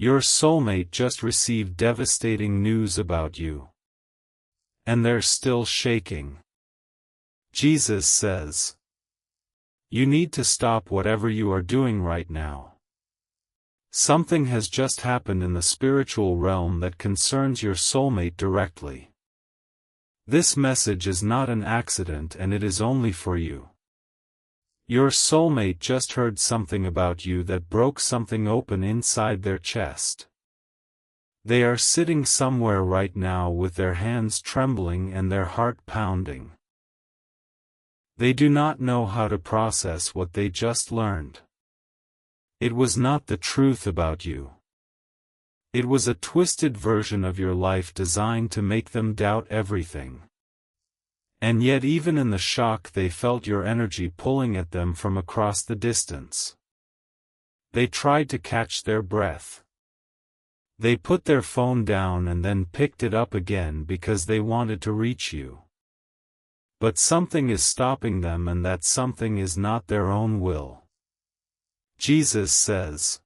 Your soulmate just received devastating news about you. And they're still shaking. Jesus says, you need to stop whatever you are doing right now. Something has just happened in the spiritual realm that concerns your soulmate directly. This message is not an accident, and it is only for you. Your soulmate just heard something about you that broke something open inside their chest. They are sitting somewhere right now with their hands trembling and their heart pounding. They do not know how to process what they just learned. It was not the truth about you. It was a twisted version of your life designed to make them doubt everything. And yet even in the shock they felt your energy pulling at them from across the distance. They tried to catch their breath. They put their phone down and then picked it up again because they wanted to reach you. But something is stopping them, and that something is not their own will. Jesus says,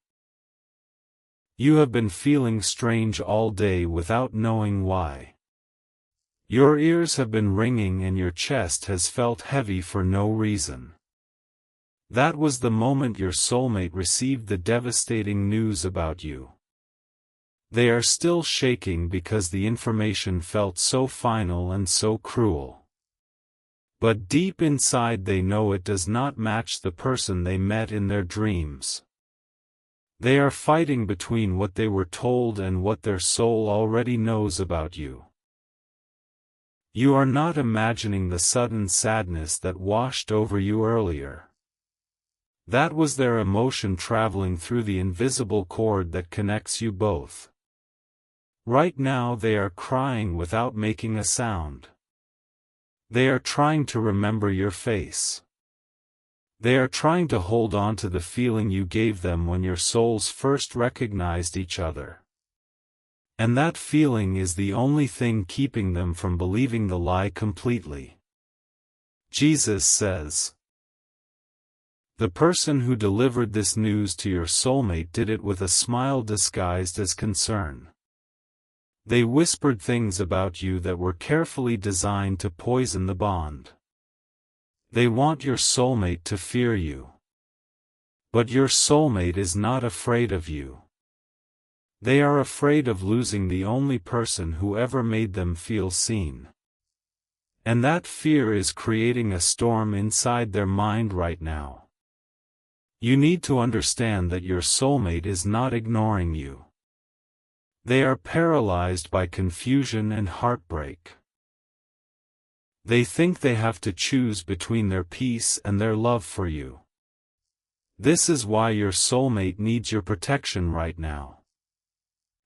you have been feeling strange all day without knowing why. Your ears have been ringing and your chest has felt heavy for no reason. That was the moment your soulmate received the devastating news about you. They are still shaking because the information felt so final and so cruel. But deep inside they know it does not match the person they met in their dreams. They are fighting between what they were told and what their soul already knows about you. You are not imagining the sudden sadness that washed over you earlier. That was their emotion traveling through the invisible cord that connects you both. Right now they are crying without making a sound. They are trying to remember your face. They are trying to hold on to the feeling you gave them when your souls first recognized each other. And that feeling is the only thing keeping them from believing the lie completely. Jesus says, the person who delivered this news to your soulmate did it with a smile disguised as concern. They whispered things about you that were carefully designed to poison the bond. They want your soulmate to fear you. But your soulmate is not afraid of you. They are afraid of losing the only person who ever made them feel seen. And that fear is creating a storm inside their mind right now. You need to understand that your soulmate is not ignoring you. They are paralyzed by confusion and heartbreak. They think they have to choose between their peace and their love for you. This is why your soulmate needs your protection right now.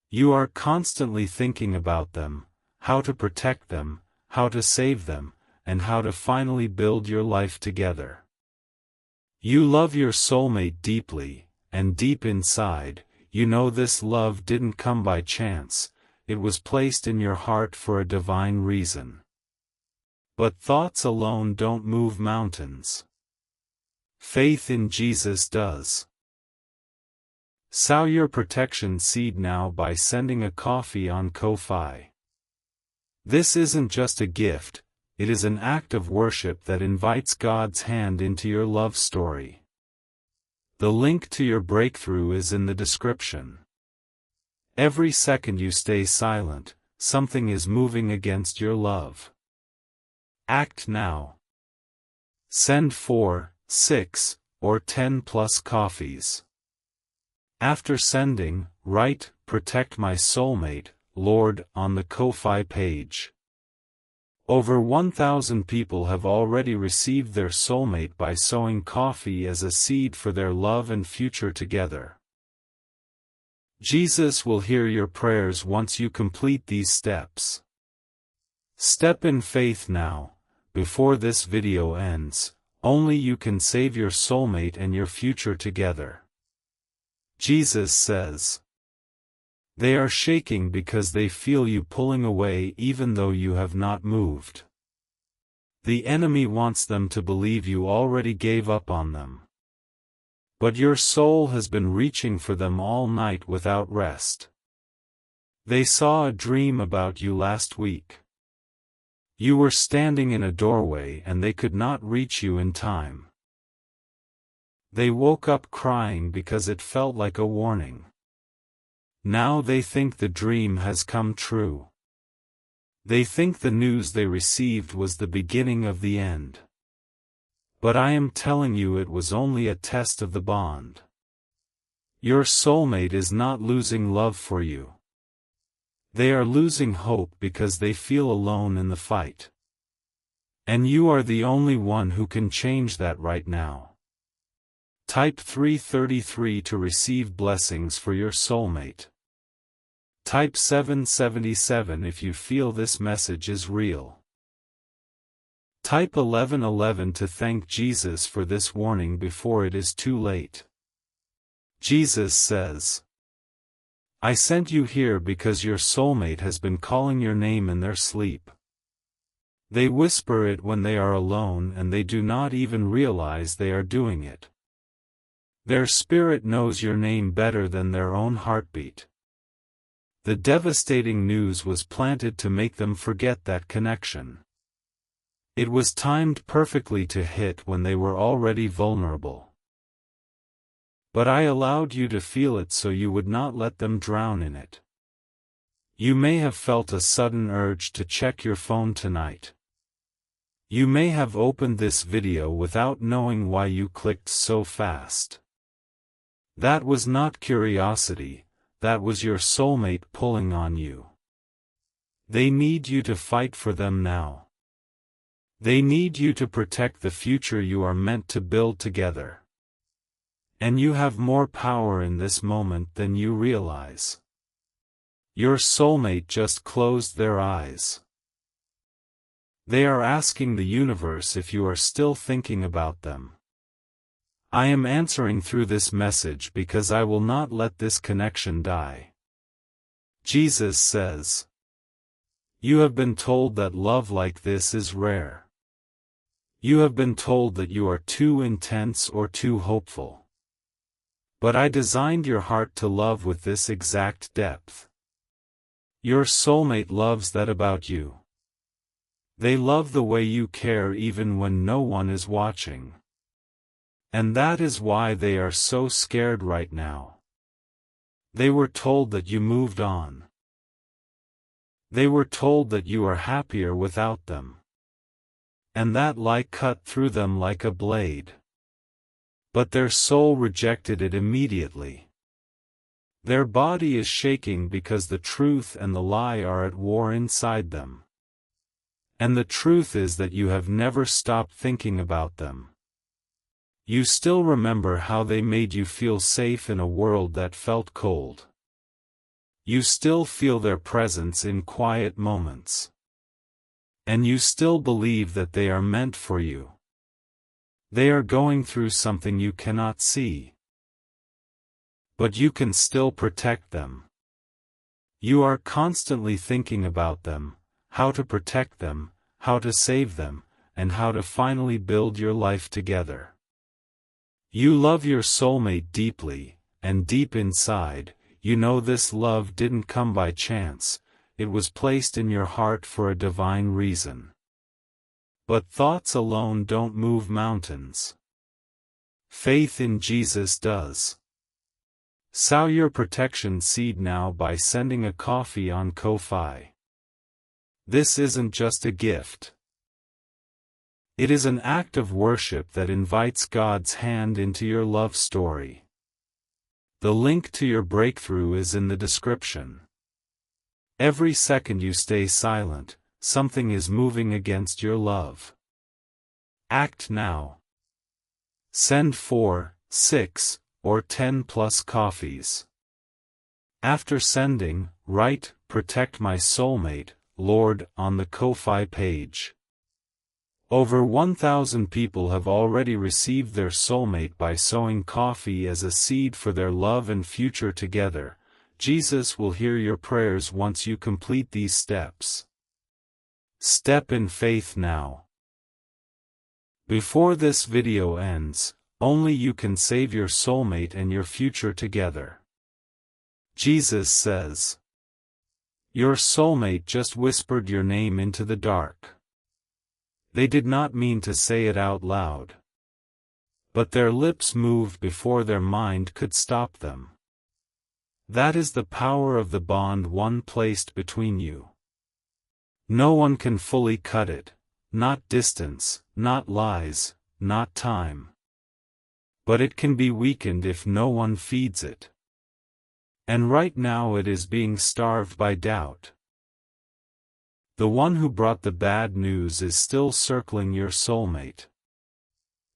You are constantly thinking about them, how to protect them, how to save them, and how to finally build your life together. You love your soulmate deeply, and deep inside, you know this love didn't come by chance, it was placed in your heart for a divine reason. But thoughts alone don't move mountains. Faith in Jesus does. Sow your protection seed now by sending a coffee on Ko-Fi. This isn't just a gift, it is an act of worship that invites God's hand into your love story. The link to your breakthrough is in the description. Every second you stay silent, something is moving against your love. Act now. Send 4, 6, or 10 plus coffees. After sending, write, "Protect my soulmate, Lord," on the Ko-Fi page. Over 1,000 people have already received their soulmate by sowing coffee as a seed for their love and future together. Jesus will hear your prayers once you complete these steps. Step in faith now, before this video ends. Only you can save your soulmate and your future together. Jesus says, they are shaking because they feel you pulling away even though you have not moved. The enemy wants them to believe you already gave up on them. But your soul has been reaching for them all night without rest. They saw a dream about you last week. You were standing in a doorway and they could not reach you in time. They woke up crying because it felt like a warning. Now they think the dream has come true. They think the news they received was the beginning of the end. But I am telling you, it was only a test of the bond. Your soulmate is not losing love for you. They are losing hope because they feel alone in the fight. And you are the only one who can change that right now. Type 333 to receive blessings for your soulmate. Type 777 if you feel this message is real. Type 1111 to thank Jesus for this warning before it is too late. Jesus says, I sent you here because your soulmate has been calling your name in their sleep. They whisper it when they are alone and they do not even realize they are doing it. Their spirit knows your name better than their own heartbeat. The devastating news was planted to make them forget that connection. It was timed perfectly to hit when they were already vulnerable. But I allowed you to feel it so you would not let them drown in it. You may have felt a sudden urge to check your phone tonight. You may have opened this video without knowing why you clicked so fast. That was not curiosity, that was your soulmate pulling on you. They need you to fight for them now. They need you to protect the future you are meant to build together. And you have more power in this moment than you realize. Your soulmate just closed their eyes. They are asking the universe if you are still thinking about them. I am answering through this message because I will not let this connection die. Jesus says, you have been told that love like this is rare. You have been told that you are too intense or too hopeful. But I designed your heart to love with this exact depth. Your soulmate loves that about you. They love the way you care even when no one is watching. And that is why they are so scared right now. They were told that you moved on. They were told that you are happier without them. And that lie cut through them like a blade. But their soul rejected it immediately. Their body is shaking because the truth and the lie are at war inside them. And the truth is that you have never stopped thinking about them. You still remember how they made you feel safe in a world that felt cold. You still feel their presence in quiet moments. And you still believe that they are meant for you. They are going through something you cannot see. But you can still protect them. You are constantly thinking about them, how to protect them, how to save them, and how to finally build your life together. You love your soulmate deeply, and deep inside, you know this love didn't come by chance. It was placed in your heart for a divine reason. But thoughts alone don't move mountains. Faith in Jesus does. Sow your protection seed now by sending a coffee on Ko-Fi. This isn't just a gift. It is an act of worship that invites God's hand into your love story. The link to your breakthrough is in the description. Every second you stay silent, something is moving against your love. Act now. Send 4, 6, or 10 plus coffees. After sending, write, "Protect my soulmate, Lord," on the Ko-Fi page. Over 1,000 people have already received their soulmate by sowing coffee as a seed for their love and future together. Jesus will hear your prayers once you complete these steps. Step in faith now. Before this video ends, Only you can save your soulmate and your future together. Jesus says. Your soulmate just whispered your name into the dark. They did not mean to say it out loud. But their lips moved before their mind could stop them. That is the power of the bond one placed between you. No one can fully cut it, not distance, not lies, not time. But it can be weakened if no one feeds it. And right now it is being starved by doubt. The one who brought the bad news is still circling your soulmate.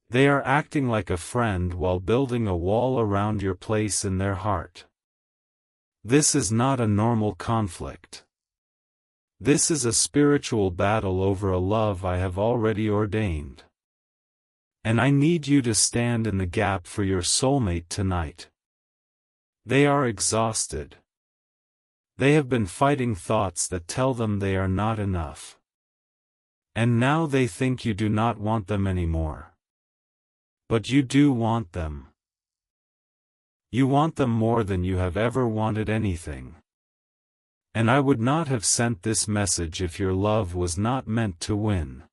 They are acting like a friend while building a wall around your place in their heart. This is not a normal conflict. This is a spiritual battle over a love I have already ordained. And I need you to stand in the gap for your soulmate tonight. They are exhausted. They have been fighting thoughts that tell them they are not enough. And now they think you do not want them anymore. But you do want them. You want them more than you have ever wanted anything. And I would not have sent this message if your love was not meant to win.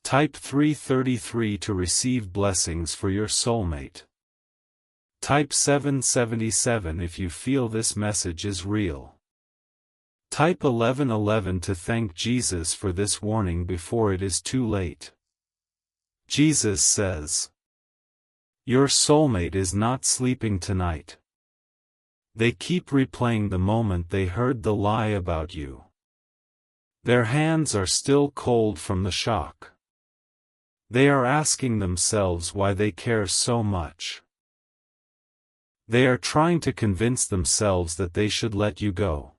Type 333 to receive blessings for your soulmate. Type 777 if you feel this message is real. Type 1111 to thank Jesus for this warning before it is too late. Jesus says, your soulmate is not sleeping tonight. They keep replaying the moment they heard the lie about you. Their hands are still cold from the shock. They are asking themselves why they care so much. They are trying to convince themselves that they should let you go.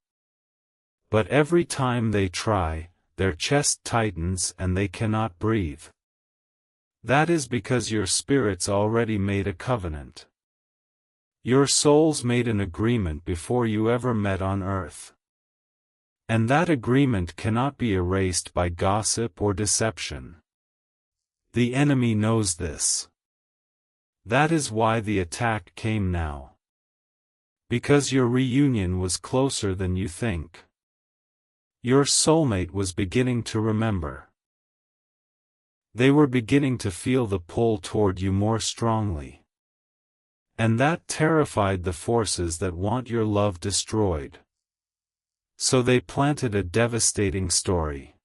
But every time they try, their chest tightens and they cannot breathe. That is because your spirits already made a covenant. Your souls made an agreement before you ever met on earth. And that agreement cannot be erased by gossip or deception. The enemy knows this. That is why the attack came now. Because your reunion was closer than you think. Your soulmate was beginning to remember. They were beginning to feel the pull toward you more strongly. And that terrified the forces that want your love destroyed. So they planted a devastating story.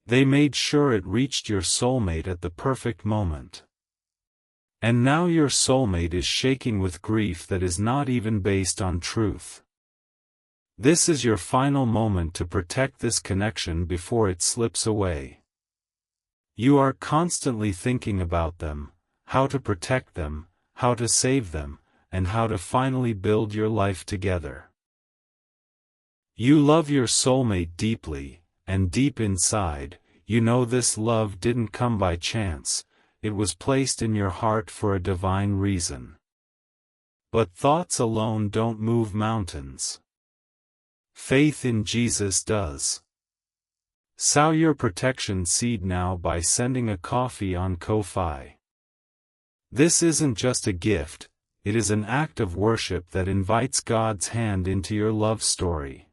They made sure it reached your soulmate at the perfect moment. And now your soulmate is shaking with grief that is not even based on truth. This is your final moment to protect this connection before it slips away. You are constantly thinking about them, how to protect them, how to save them, and how to finally build your life together. You love your soulmate deeply, and deep inside, you know this love didn't come by chance. It was placed in your heart for a divine reason. But thoughts alone don't move mountains. Faith in Jesus does. Sow your protection seed now by sending a coffee on Ko-Fi. This isn't just a gift, it is an act of worship that invites God's hand into your love story.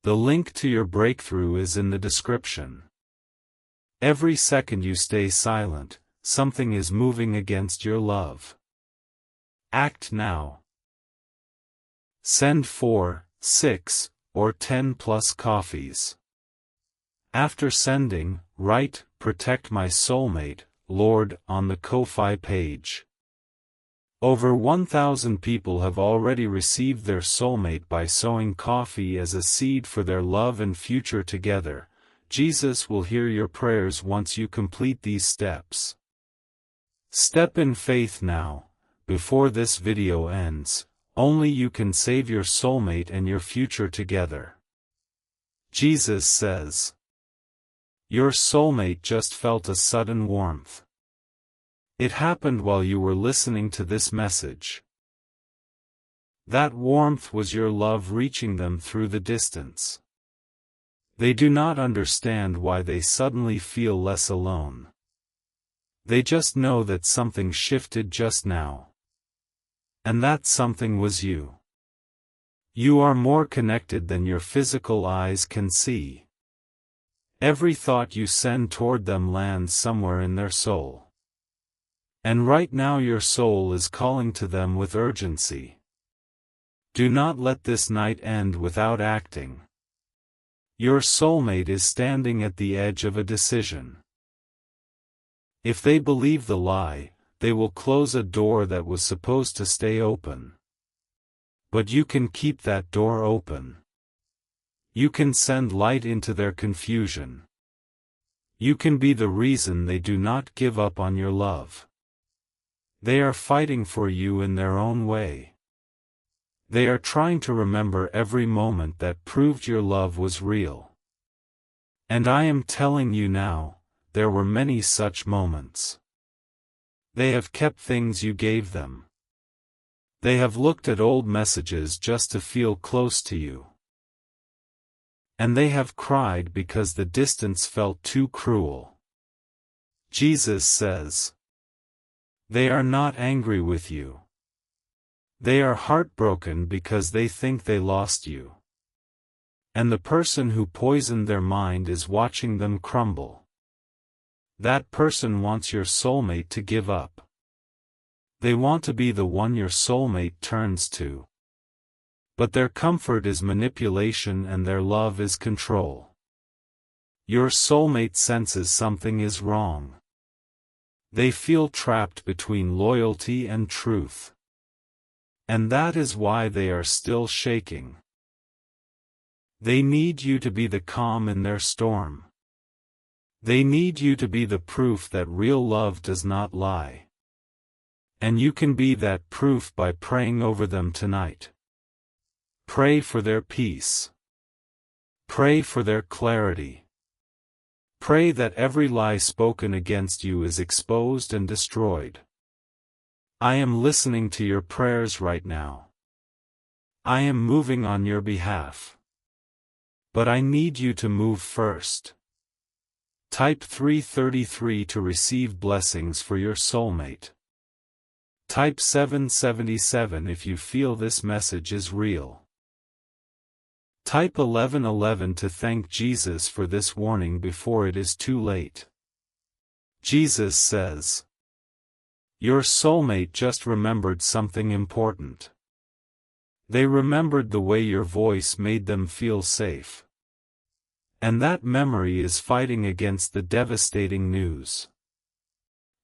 The link to your breakthrough is in the description. Every second you stay silent, something is moving against your love. Act now. Send 4, 6, or 10 plus coffees. After sending, write, "Protect my soulmate, Lord," on the Ko-Fi page. Over 1,000 people have already received their soulmate by sowing coffee as a seed for their love and future together. Jesus will hear your prayers once you complete these steps. Step in faith now, before this video ends. Only you can save your soulmate and your future together. Jesus says. Your soulmate just felt a sudden warmth. It happened while you were listening to this message. That warmth was your love reaching them through the distance. They do not understand why they suddenly feel less alone. They just know that something shifted just now. And that something was you. You are more connected than your physical eyes can see. Every thought you send toward them lands somewhere in their soul. And right now your soul is calling to them with urgency. Do not let this night end without acting. Your soulmate is standing at the edge of a decision. If they believe the lie, they will close a door that was supposed to stay open. But you can keep that door open. You can send light into their confusion. You can be the reason they do not give up on your love. They are fighting for you in their own way. They are trying to remember every moment that proved your love was real. And I am telling you now, there were many such moments. They have kept things you gave them. They have looked at old messages just to feel close to you. And they have cried because the distance felt too cruel. Jesus says, they are not angry with you. They are heartbroken because they think they lost you. And the person who poisoned their mind is watching them crumble. That person wants your soulmate to give up. They want to be the one your soulmate turns to. But their comfort is manipulation and their love is control. Your soulmate senses something is wrong. They feel trapped between loyalty and truth. And that is why they are still shaking. They need you to be the calm in their storm. They need you to be the proof that real love does not lie. And you can be that proof by praying over them tonight. Pray for their peace. Pray for their clarity. Pray that every lie spoken against you is exposed and destroyed. I am listening to your prayers right now. I am moving on your behalf. But I need you to move first. Type 333 to receive blessings for your soulmate. Type 777 if you feel this message is real. Type 1111 to thank Jesus for this warning before it is too late. Jesus says, your soulmate just remembered something important. They remembered the way your voice made them feel safe. And that memory is fighting against the devastating news.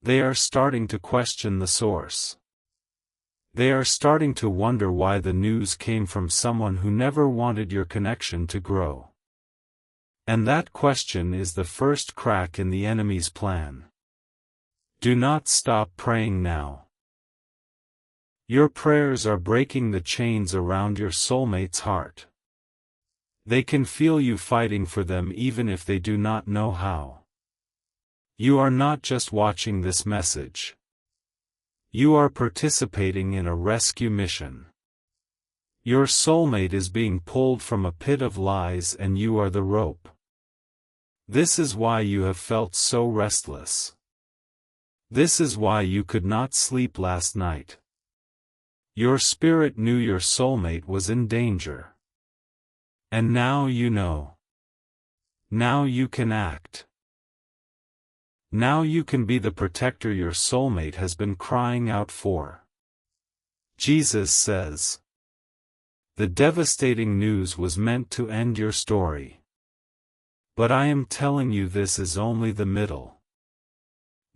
They are starting to question the source. They are starting to wonder why the news came from someone who never wanted your connection to grow. And that question is the first crack in the enemy's plan. Do not stop praying now. Your prayers are breaking the chains around your soulmate's heart. They can feel you fighting for them even if they do not know how. You are not just watching this message. You are participating in a rescue mission. Your soulmate is being pulled from a pit of lies and you are the rope. This is why you have felt so restless. This is why you could not sleep last night. Your spirit knew your soulmate was in danger. And now you know. Now you can act. Now you can be the protector your soulmate has been crying out for. Jesus says, the devastating news was meant to end your story. But I am telling you this is only the middle.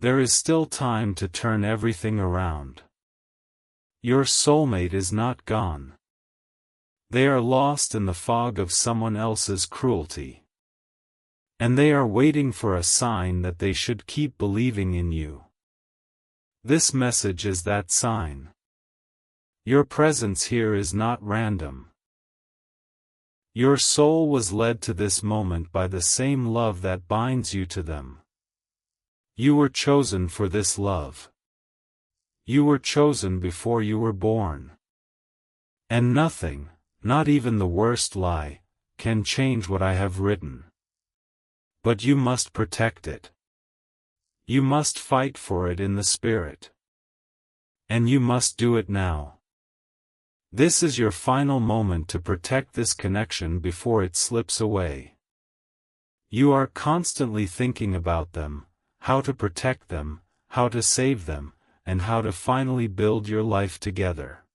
There is still time to turn everything around. Your soulmate is not gone. They are lost in the fog of someone else's cruelty. And they are waiting for a sign that they should keep believing in you. This message is that sign. Your presence here is not random. Your soul was led to this moment by the same love that binds you to them. You were chosen for this love. You were chosen before you were born. And nothing, not even the worst lie, can change what I have written. But you must protect it. You must fight for it in the Spirit. And you must do it now. This is your final moment to protect this connection before it slips away. You are constantly thinking about them, how to protect them, how to save them, and how to finally build your life together.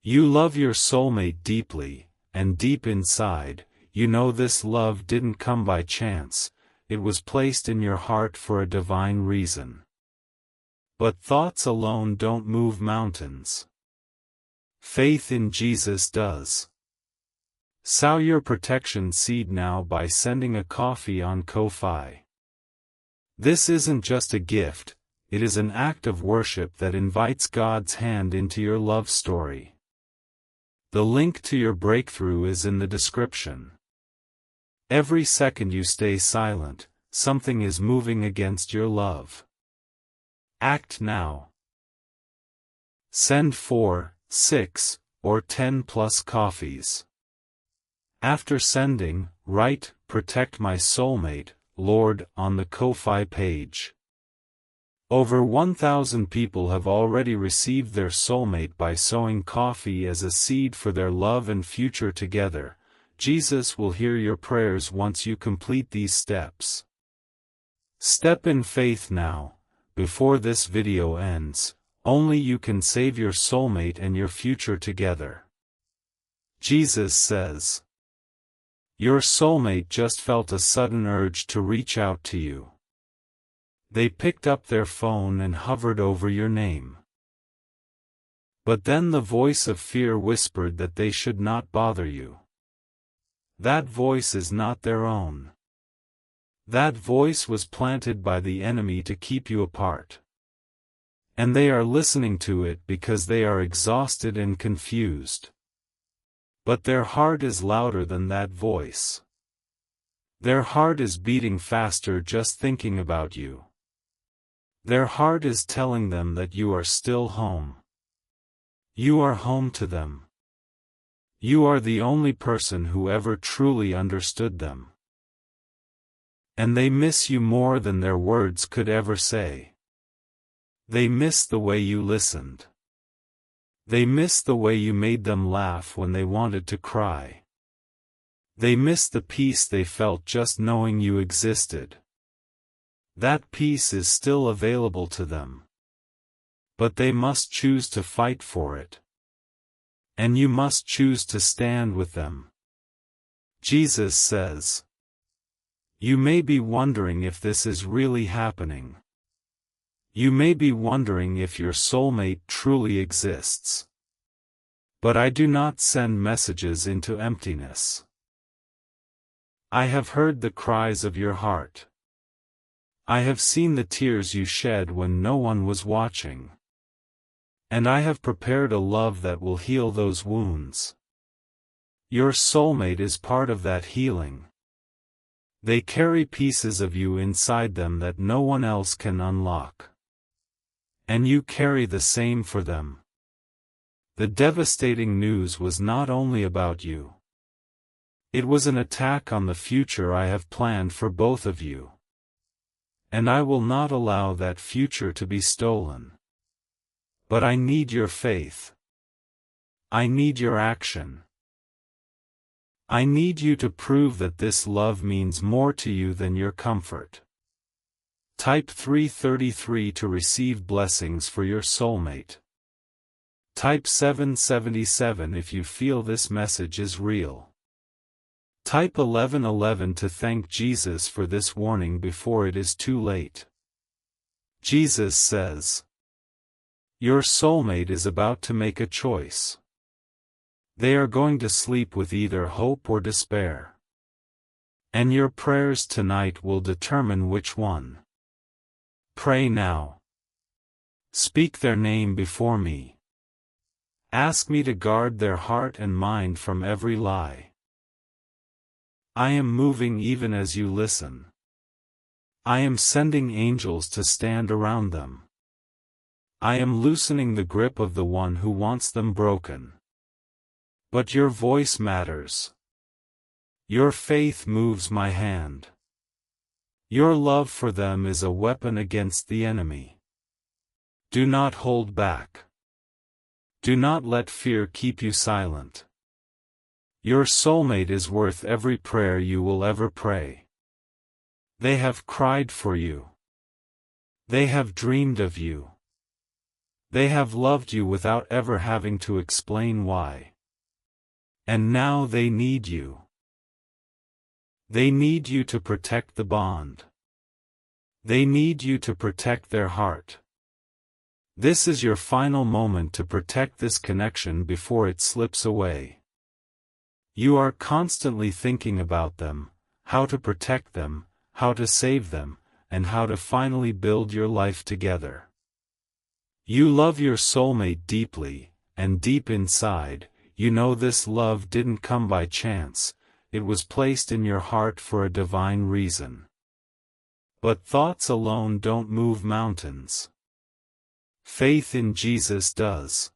You love your soulmate deeply, and deep inside, you know this love didn't come by chance, it was placed in your heart for a divine reason. But thoughts alone don't move mountains. Faith in Jesus does. Sow your protection seed now by sending a coffee on Ko-fi. This isn't just a gift, it is an act of worship that invites God's hand into your love story. The link to your breakthrough is in the description. Every second you stay silent, something is moving against your love. Act now. Send 4, 6, or 10 plus coffees. After sending, write, "Protect my soulmate, Lord," on the Ko-fi page. Over 1,000 people have already received their soulmate by sowing coffee as a seed for their love and future together. Jesus will hear your prayers once you complete these steps. Step in faith now, before this video ends. Only you can save your soulmate and your future together. Jesus says, your soulmate just felt a sudden urge to reach out to you. They picked up their phone and hovered over your name. But then the voice of fear whispered that they should not bother you. That voice is not their own. That voice was planted by the enemy to keep you apart. And they are listening to it because they are exhausted and confused. But their heart is louder than that voice. Their heart is beating faster just thinking about you. Their heart is telling them that you are still home. You are home to them. You are the only person who ever truly understood them. And they miss you more than their words could ever say. They miss the way you listened. They miss the way you made them laugh when they wanted to cry. They miss the peace they felt just knowing you existed. That peace is still available to them. But they must choose to fight for it. And you must choose to stand with them. Jesus says, you may be wondering if this is really happening. You may be wondering if your soulmate truly exists. But I do not send messages into emptiness. I have heard the cries of your heart. I have seen the tears you shed when no one was watching. And I have prepared a love that will heal those wounds. Your soulmate is part of that healing. They carry pieces of you inside them that no one else can unlock. And you carry the same for them. The devastating news was not only about you. It was an attack on the future I have planned for both of you. And I will not allow that future to be stolen. But I need your faith. I need your action. I need you to prove that this love means more to you than your comfort. Type 333 to receive blessings for your soulmate. Type 777 if you feel this message is real. Type 1111 to thank Jesus for this warning before it is too late. Jesus says, your soulmate is about to make a choice. They are going to sleep with either hope or despair. And your prayers tonight will determine which one. Pray now. Speak their name before me. Ask me to guard their heart and mind from every lie. I am moving even as you listen. I am sending angels to stand around them. I am loosening the grip of the one who wants them broken. But your voice matters. Your faith moves my hand. Your love for them is a weapon against the enemy. Do not hold back. Do not let fear keep you silent. Your soulmate is worth every prayer you will ever pray. They have cried for you. They have dreamed of you. They have loved you without ever having to explain why. And now they need you. They need you to protect the bond. They need you to protect their heart. This is your final moment to protect this connection before it slips away. You are constantly thinking about them, how to protect them, how to save them, and how to finally build your life together. You love your soulmate deeply, and deep inside, you know this love didn't come by chance, it was placed in your heart for a divine reason. But thoughts alone don't move mountains. Faith in Jesus does.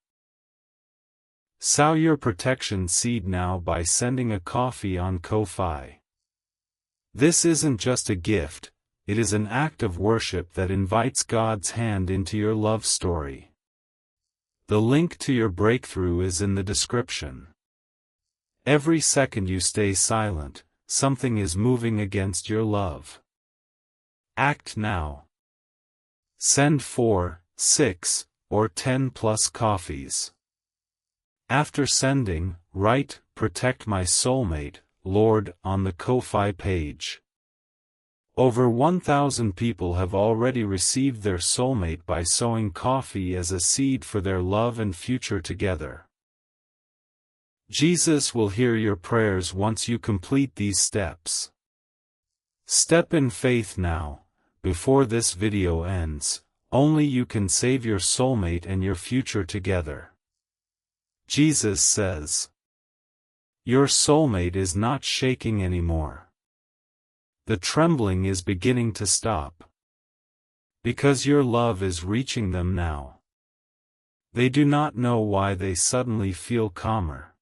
Sow your protection seed now by sending a coffee on Ko-fi. This isn't just a gift, it is an act of worship that invites God's hand into your love story. The link to your breakthrough is in the description. Every second you stay silent, something is moving against your love. Act now. Send 4, 6, or 10 plus coffees. After sending, write, "Protect my soulmate, Lord," on the Ko-fi page. Over 1,000 people have already received their soulmate by sowing coffee as a seed for their love and future together. Jesus will hear your prayers once you complete these steps. Step in faith now, before this video ends. Only you can save your soulmate and your future together. Jesus says, your soulmate is not shaking anymore. The trembling is beginning to stop. Because your love is reaching them now. They do not know why they suddenly feel calmer.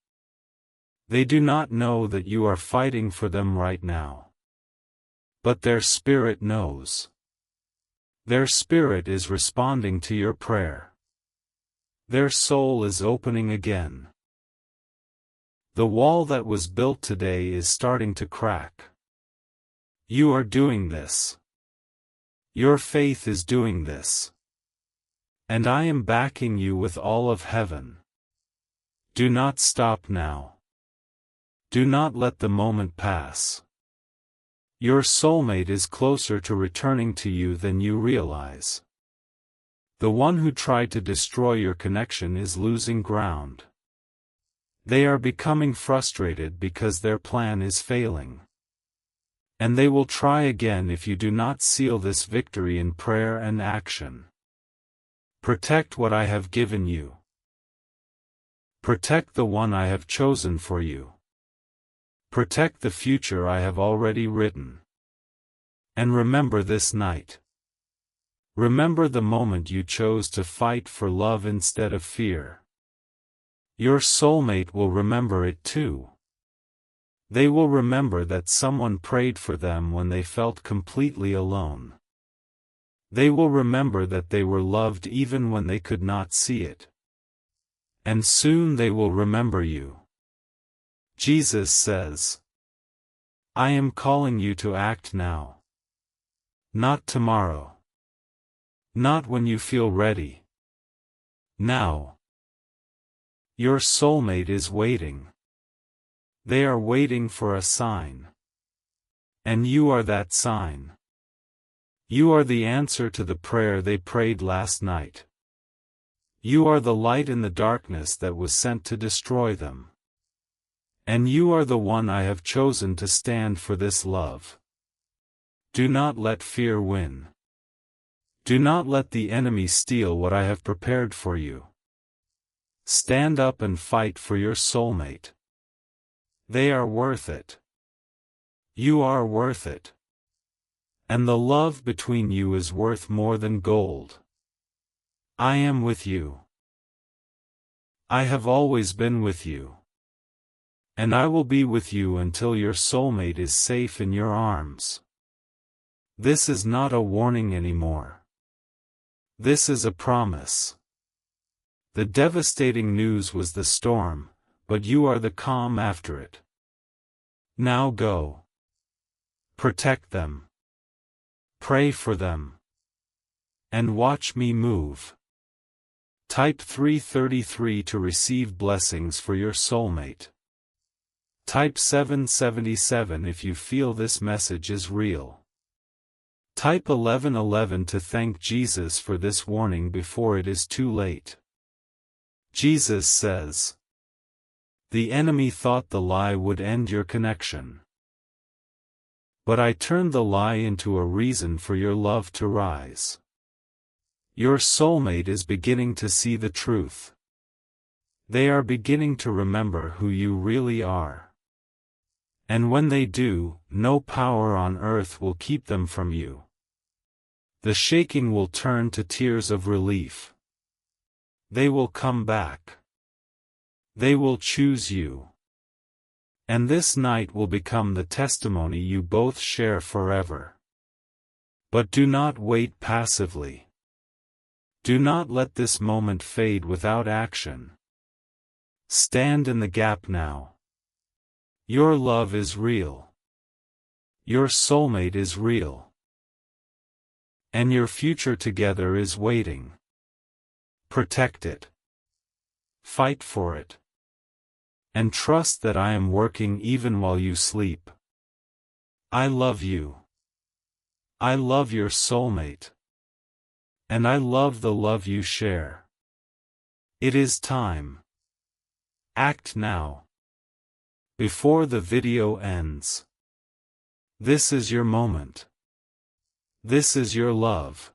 They do not know that you are fighting for them right now. But their spirit knows. Their spirit is responding to your prayer. Their soul is opening again. The wall that was built today is starting to crack. You are doing this. Your faith is doing this. And I am backing you with all of heaven. Do not stop now. Do not let the moment pass. Your soulmate is closer to returning to you than you realize. The one who tried to destroy your connection is losing ground. They are becoming frustrated because their plan is failing. And they will try again if you do not seal this victory in prayer and action. Protect what I have given you. Protect the one I have chosen for you. Protect the future I have already written. And remember this night. Remember the moment you chose to fight for love instead of fear. Your soulmate will remember it too. They will remember that someone prayed for them when they felt completely alone. They will remember that they were loved even when they could not see it. And soon they will remember you. Jesus says, I am calling you to act now. Not tomorrow. Not when you feel ready. Now. Your soulmate is waiting. They are waiting for a sign. And you are that sign. You are the answer to the prayer they prayed last night. You are the light in the darkness that was sent to destroy them. And you are the one I have chosen to stand for this love. Do not let fear win. Do not let the enemy steal what I have prepared for you. Stand up and fight for your soulmate. They are worth it. You are worth it. And the love between you is worth more than gold. I am with you. I have always been with you. And I will be with you until your soulmate is safe in your arms. This is not a warning anymore. This is a promise. The devastating news was the storm, but you are the calm after it. Now go. Protect them. Pray for them. And watch me move. Type 333 to receive blessings for your soulmate. Type 777 if you feel this message is real. Type 1111 to thank Jesus for this warning before it is too late. Jesus says, "The enemy thought the lie would end your connection. But I turned the lie into a reason for your love to rise." Your soulmate is beginning to see the truth. They are beginning to remember who you really are. And when they do, no power on earth will keep them from you. The shaking will turn to tears of relief. They will come back. They will choose you. And this night will become the testimony you both share forever. But do not wait passively. Do not let this moment fade without action. Stand in the gap now. Your love is real. Your soulmate is real. And your future together is waiting. Protect it. Fight for it. And trust that I am working even while you sleep. I love you. I love your soulmate. And I love the love you share. It is time. Act now. Before the video ends. This is your moment. This is your love.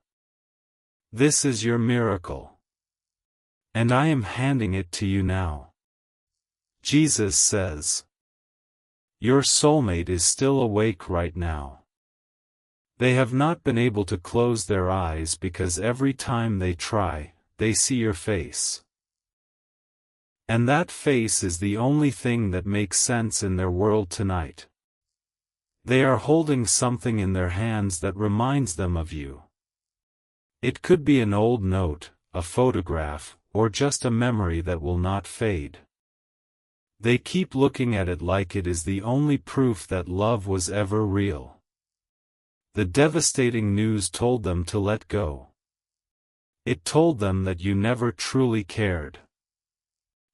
This is your miracle. And I am handing it to you now. Jesus says, your soulmate is still awake right now. They have not been able to close their eyes because every time they try, they see your face. And that face is the only thing that makes sense in their world tonight. They are holding something in their hands that reminds them of you. It could be an old note, a photograph, or just a memory that will not fade. They keep looking at it like it is the only proof that love was ever real. The devastating news told them to let go. It told them that you never truly cared.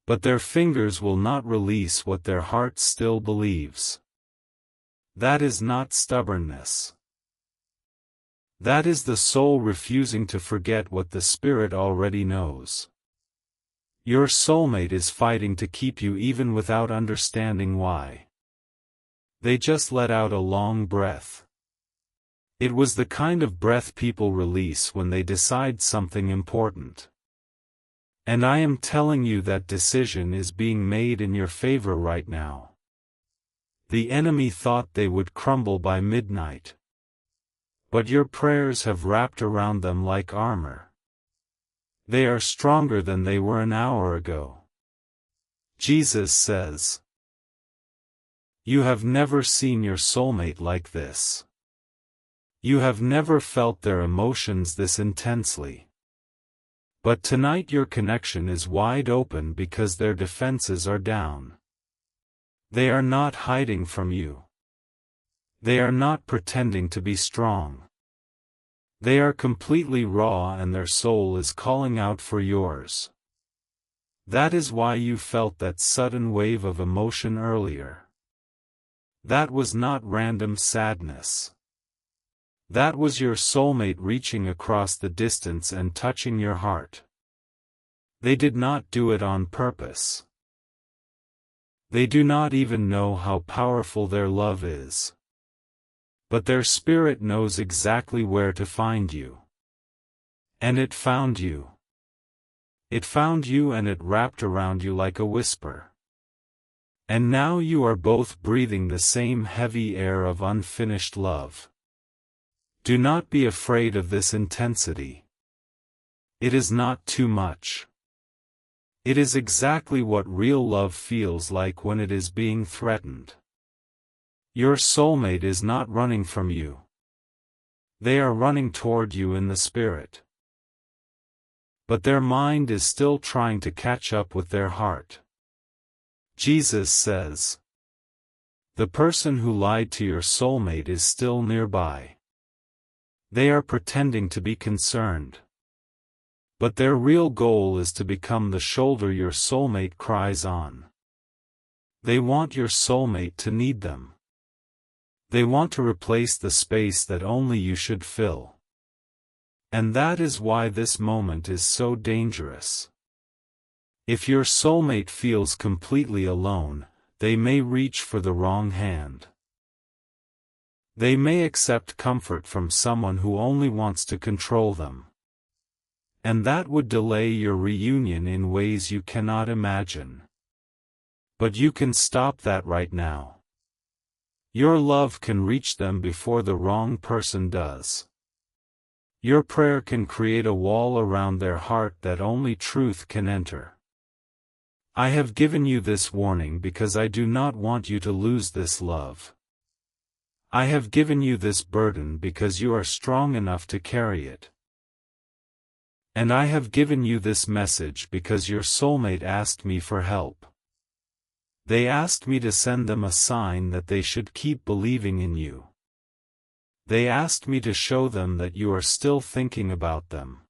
But their fingers will not release what their heart still believes. That is not stubbornness. That is the soul refusing to forget what the spirit already knows. Your soulmate is fighting to keep you even without understanding why. They just let out a long breath. It was the kind of breath people release when they decide something important. And I am telling you that decision is being made in your favor right now. The enemy thought they would crumble by midnight. But your prayers have wrapped around them like armor. They are stronger than they were an hour ago. Jesus says, you have never seen your soulmate like this. You have never felt their emotions this intensely. But tonight your connection is wide open because their defenses are down. They are not hiding from you. They are not pretending to be strong. They are completely raw and their soul is calling out for yours. That is why you felt that sudden wave of emotion earlier. That was not random sadness. That was your soulmate reaching across the distance and touching your heart. They did not do it on purpose. They do not even know how powerful their love is. But their spirit knows exactly where to find you. And it found you. It found you and it wrapped around you like a whisper. And now you are both breathing the same heavy air of unfinished love. Do not be afraid of this intensity. It is not too much. It is exactly what real love feels like when it is being threatened. Your soulmate is not running from you. They are running toward you in the spirit. But their mind is still trying to catch up with their heart. Jesus says, the person who lied to your soulmate is still nearby. They are pretending to be concerned. But their real goal is to become the shoulder your soulmate cries on. They want your soulmate to need them. They want to replace the space that only you should fill. And that is why this moment is so dangerous. If your soulmate feels completely alone, they may reach for the wrong hand. They may accept comfort from someone who only wants to control them. And that would delay your reunion in ways you cannot imagine. But you can stop that right now. Your love can reach them before the wrong person does. Your prayer can create a wall around their heart that only truth can enter. I have given you this warning because I do not want you to lose this love. I have given you this burden because you are strong enough to carry it. And I have given you this message because your soulmate asked me for help. They asked me to send them a sign that they should keep believing in you. They asked me to show them that you are still thinking about them.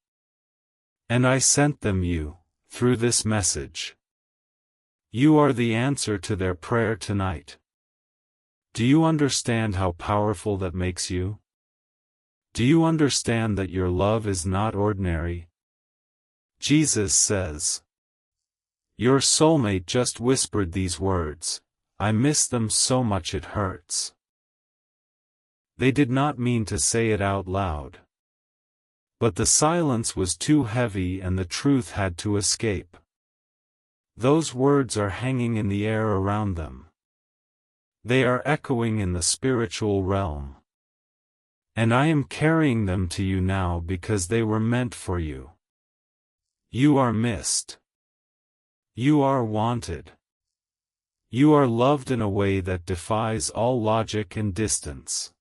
And I sent them you, through this message. You are the answer to their prayer tonight. Do you understand how powerful that makes you? Do you understand that your love is not ordinary? Jesus says, your soulmate just whispered these words, I miss them so much it hurts. They did not mean to say it out loud. But the silence was too heavy and the truth had to escape. Those words are hanging in the air around them. They are echoing in the spiritual realm. And I am carrying them to you now because they were meant for you. You are missed. You are wanted. You are loved in a way that defies all logic and distance.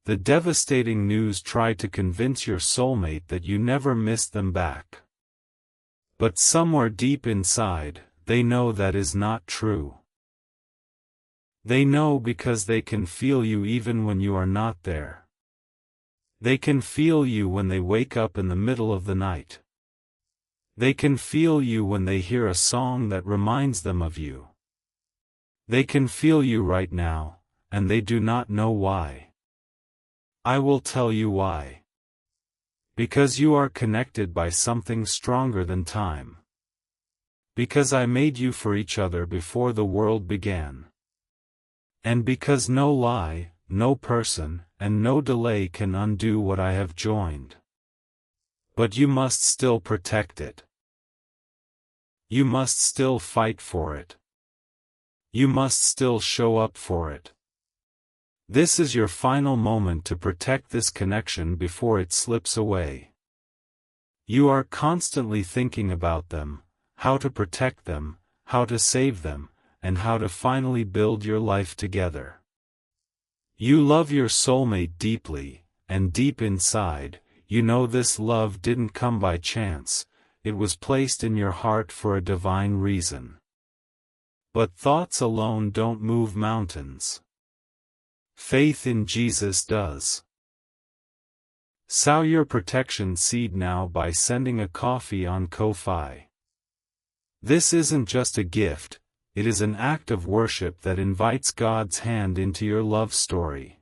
The devastating news tried to convince your soulmate that you never missed them back. But somewhere deep inside, they know that is not true. They know because they can feel you even when you are not there. They can feel you when they wake up in the middle of the night. They can feel you when they hear a song that reminds them of you. They can feel you right now, and they do not know why. I will tell you why. Because you are connected by something stronger than time. Because I made you for each other before the world began. And because no lie, no person, and no delay can undo what I have joined. But you must still protect it. You must still fight for it. You must still show up for it. This is your final moment to protect this connection before it slips away. You are constantly thinking about them, how to protect them, how to save them, and how to finally build your life together. You love your soulmate deeply, and deep inside, you know this love didn't come by chance, it was placed in your heart for a divine reason. But thoughts alone don't move mountains. Faith in Jesus does. Sow your protection seed now by sending a coffee on Ko-Fi. This isn't just a gift, it is an act of worship that invites God's hand into your love story.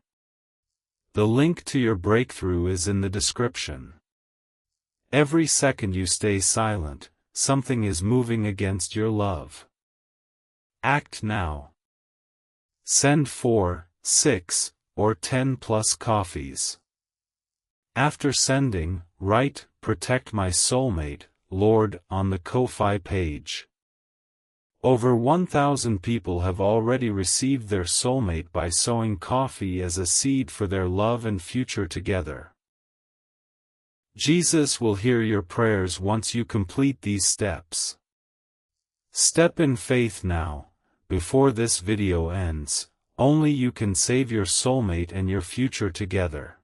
The link to your breakthrough is in the description. Every second you stay silent, something is moving against your love. Act now. Send 4, 6, or 10 plus coffees. After sending, write, "Protect my soulmate, Lord," on the Ko-Fi page. Over 1,000 people have already received their soulmate by sowing coffee as a seed for their love and future together. Jesus will hear your prayers once you complete these steps. Step in faith now, before this video ends. Only you can save your soulmate and your future together.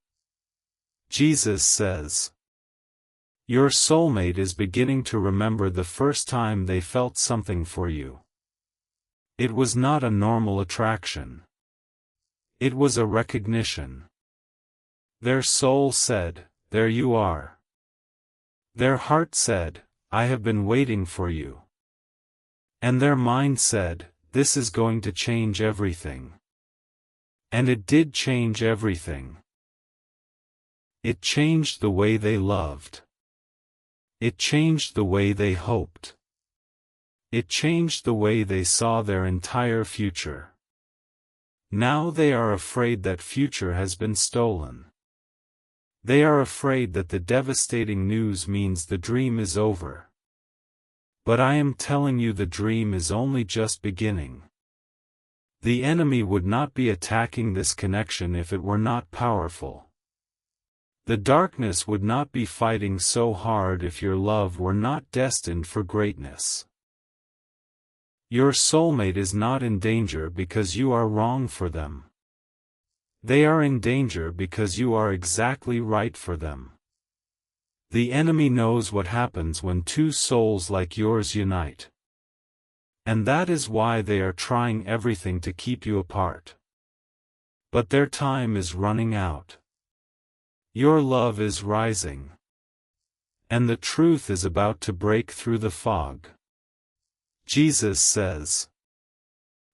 Jesus says, your soulmate is beginning to remember the first time they felt something for you. It was not a normal attraction. It was a recognition. Their soul said, there you are. Their heart said, I have been waiting for you. And their mind said, this is going to change everything. And it did change everything. It changed the way they loved. It changed the way they hoped. It changed the way they saw their entire future. Now they are afraid that future has been stolen. They are afraid that the devastating news means the dream is over. But I am telling you, the dream is only just beginning. The enemy would not be attacking this connection if it were not powerful. The darkness would not be fighting so hard if your love were not destined for greatness. Your soulmate is not in danger because you are wrong for them. They are in danger because you are exactly right for them. The enemy knows what happens when two souls like yours unite. And that is why they are trying everything to keep you apart. But their time is running out. Your love is rising. And the truth is about to break through the fog. Jesus says,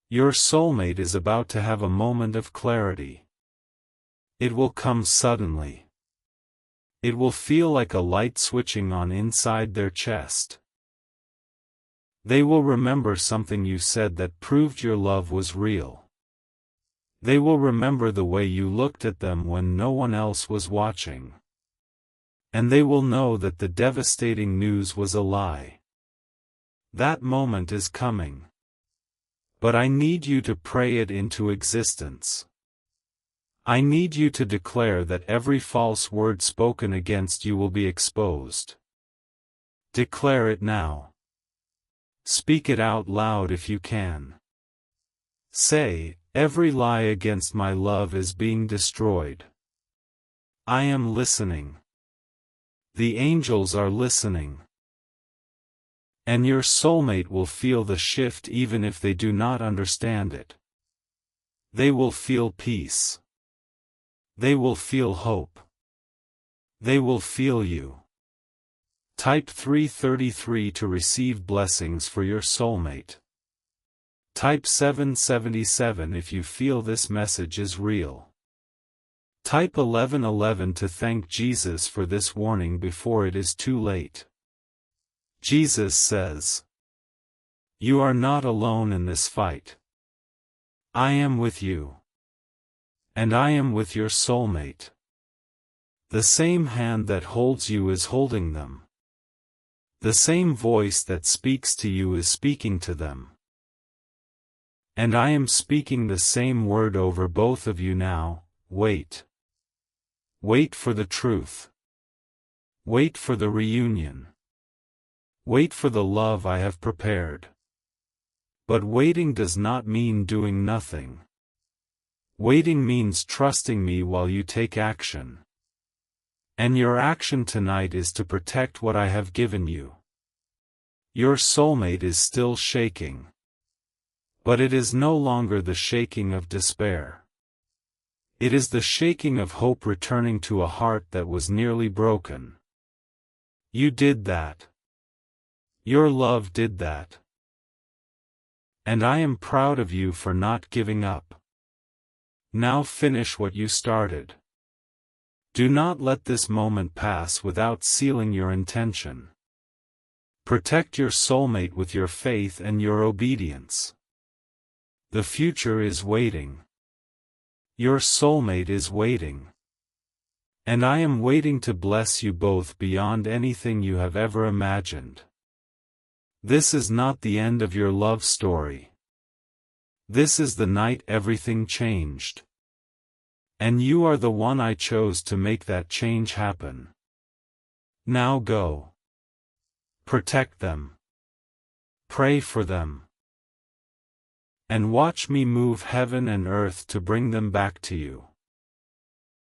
your soulmate is about to have a moment of clarity. It will come suddenly. It will feel like a light switching on inside their chest. They will remember something you said that proved your love was real. They will remember the way you looked at them when no one else was watching. And they will know that the devastating news was a lie. That moment is coming. But I need you to pray it into existence. I need you to declare that every false word spoken against you will be exposed. Declare it now. Speak it out loud if you can. Say, every lie against my love is being destroyed. I am listening. The angels are listening. And your soulmate will feel the shift even if they do not understand it. They will feel peace. They will feel hope. They will feel you. Type 333 to receive blessings for your soulmate. Type 777 if you feel this message is real. Type 1111 to thank Jesus for this warning before it is too late. Jesus says, you are not alone in this fight. I am with you. And I am with your soulmate. The same hand that holds you is holding them. The same voice that speaks to you is speaking to them. And I am speaking the same word over both of you now. Wait. Wait for the truth. Wait for the reunion. Wait for the love I have prepared. But waiting does not mean doing nothing. Waiting means trusting me while you take action. And your action tonight is to protect what I have given you. Your soulmate is still shaking. But it is no longer the shaking of despair. It is the shaking of hope returning to a heart that was nearly broken. You did that. Your love did that. And I am proud of you for not giving up. Now finish what you started. Do not let this moment pass without sealing your intention. Protect your soulmate with your faith and your obedience. The future is waiting. Your soulmate is waiting. And I am waiting to bless you both beyond anything you have ever imagined. This is not the end of your love story. This is the night everything changed. And you are the one I chose to make that change happen. Now go. Protect them. Pray for them. And watch me move heaven and earth to bring them back to you.